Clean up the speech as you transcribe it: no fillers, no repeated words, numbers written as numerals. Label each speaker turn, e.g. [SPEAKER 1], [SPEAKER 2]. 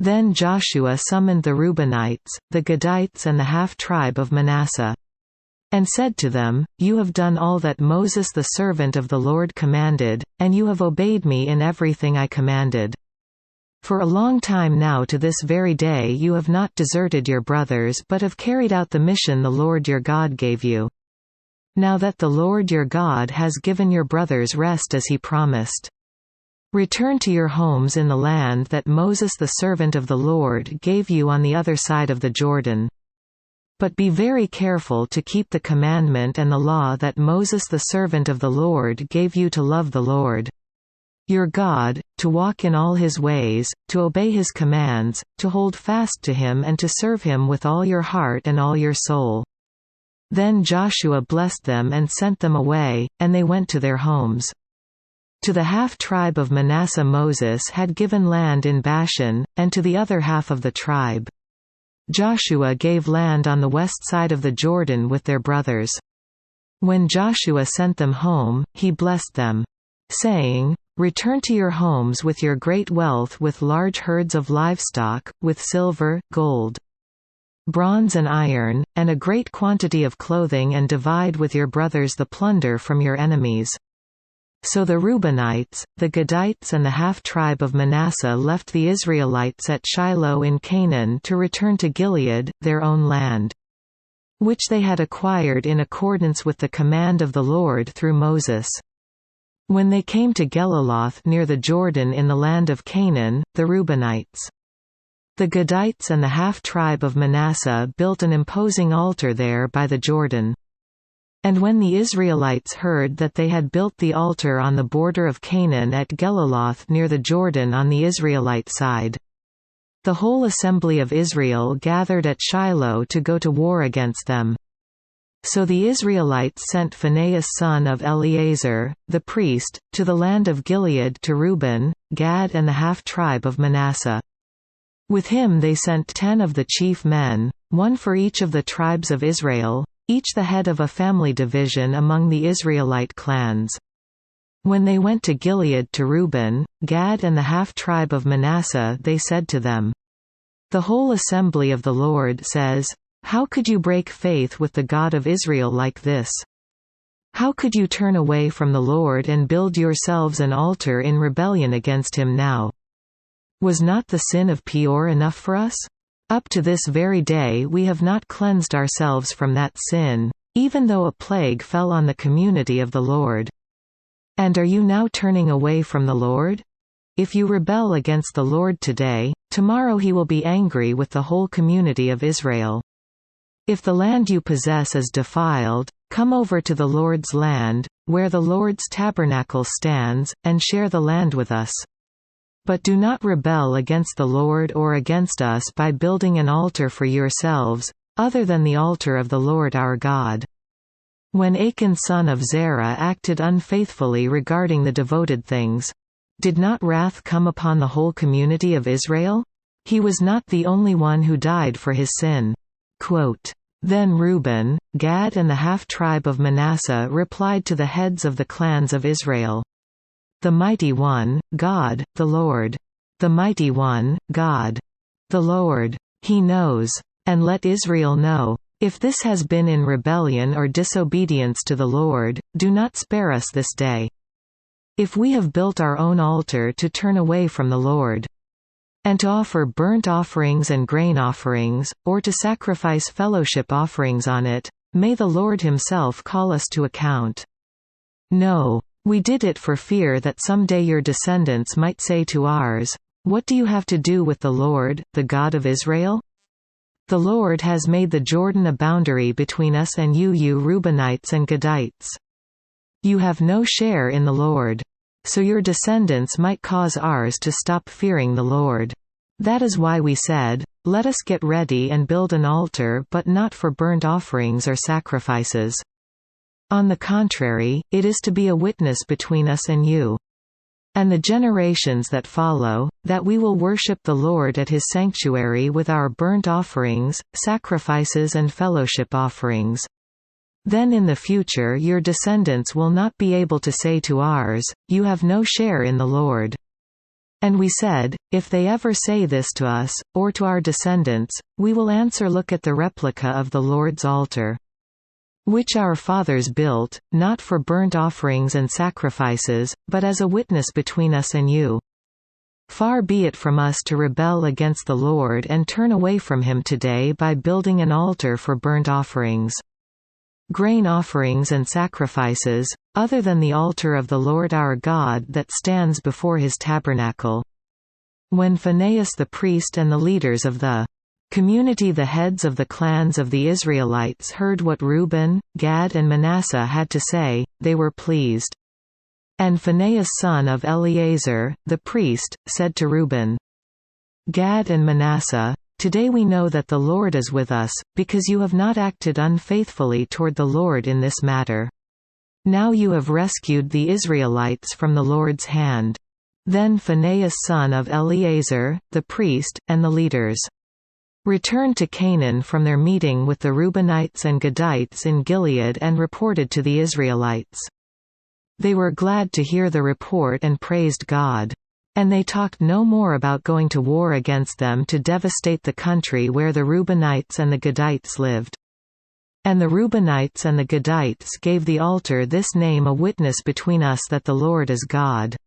[SPEAKER 1] Then Joshua summoned the Reubenites, the Gadites and the half-tribe of Manasseh. And said to them, You have done all that Moses the servant of the Lord commanded, and you have obeyed me in everything I commanded. For a long time now to this very day you have not deserted your brothers but have carried out the mission the Lord your God gave you. Now that the Lord your God has given your brothers rest as he promised. Return to your homes in the land that Moses the servant of the Lord gave you on the other side of the Jordan. But be very careful to keep the commandment and the law that Moses the servant of the Lord gave you to love the Lord your God, to walk in all his ways, to obey his commands, to hold fast to him and to serve him with all your heart and all your soul." Then Joshua blessed them and sent them away, and they went to their homes. To the half-tribe of Manasseh Moses had given land in Bashan, and to the other half of the tribe Joshua gave land on the west side of the Jordan with their brothers. When Joshua sent them home, he blessed them, saying, "Return to your homes with your great wealth, with large herds of livestock, with silver, gold, bronze and iron, and a great quantity of clothing, and divide with your brothers the plunder from your enemies." So the Reubenites, the Gadites and the half-tribe of Manasseh left the Israelites at Shiloh in Canaan to return to Gilead, their own land, which they had acquired in accordance with the command of the Lord through Moses. When they came to Geliloth near the Jordan in the land of Canaan, the Reubenites, the Gadites and the half-tribe of Manasseh built an imposing altar there by the Jordan. And when the Israelites heard that they had built the altar on the border of Canaan at Geliloth near the Jordan on the Israelite side, the whole assembly of Israel gathered at Shiloh to go to war against them. So the Israelites sent Phinehas son of Eleazar, the priest, to the land of Gilead to Reuben, Gad and the half-tribe of Manasseh. With him they sent 10 of the chief men, one for each of the tribes of Israel, each the head of a family division among the Israelite clans. When they went to Gilead to Reuben, Gad and the half-tribe of Manasseh, they said to them, "The whole assembly of the Lord says, how could you break faith with the God of Israel like this? How could you turn away from the Lord and build yourselves an altar in rebellion against him now? Was not the sin of Peor enough for us? Up to this very day we have not cleansed ourselves from that sin, even though a plague fell on the community of the Lord. And are you now turning away from the Lord? If you rebel against the Lord today, tomorrow he will be angry with the whole community of Israel. If the land you possess is defiled, come over to the Lord's land, where the Lord's tabernacle stands, and share the land with us. But do not rebel against the Lord or against us by building an altar for yourselves, other than the altar of the Lord our God." When Achan son of Zerah acted unfaithfully regarding the devoted things, did not wrath come upon the whole community of Israel? He was not the only one who died for his sin. Quote, "Then Reuben, Gad and the half-tribe of Manasseh replied to the heads of the clans of Israel, 'The Mighty One, God, the Lord. The Mighty One, God. The Lord. He knows. And let Israel know. If this has been in rebellion or disobedience to the Lord, do not spare us this day. If we have built our own altar to turn away from the Lord, and to offer burnt offerings and grain offerings, or to sacrifice fellowship offerings on it, may the Lord himself call us to account. No. We did it for fear that someday your descendants might say to ours, what do you have to do with the Lord, the God of Israel? The Lord has made the Jordan a boundary between us and you Reubenites and Gadites. You have no share in the Lord. So your descendants might cause ours to stop fearing the Lord. That is why we said, let us get ready and build an altar, but not for burnt offerings or sacrifices. On the contrary, it is to be a witness between us and you, and the generations that follow, that we will worship the Lord at his sanctuary with our burnt offerings, sacrifices and fellowship offerings. Then in the future your descendants will not be able to say to ours, you have no share in the Lord. And we said, if they ever say this to us, or to our descendants, we will answer, look at the replica of the Lord's altar, which our fathers built, not for burnt offerings and sacrifices, but as a witness between us and you. Far be it from us to rebel against the Lord and turn away from him today by building an altar for burnt offerings, grain offerings and sacrifices, other than the altar of the Lord our God that stands before his tabernacle. When Phinehas the priest and the leaders of the community, the heads of the clans of the Israelites, heard what Reuben, Gad and Manasseh had to say, they were pleased. And Phinehas son of Eleazar, the priest, said to Reuben, Gad and Manasseh, today we know that the Lord is with us, because you have not acted unfaithfully toward the Lord in this matter. Now you have rescued the Israelites from the Lord's hand. Then Phinehas son of Eleazar, the priest, and the leaders returned to Canaan from their meeting with the Reubenites and Gadites in Gilead and reported to the Israelites. They were glad to hear the report and praised God. And they talked no more about going to war against them to devastate the country where the Reubenites and the Gadites lived. And the Reubenites and the Gadites gave the altar this name, a witness between us that the Lord is God.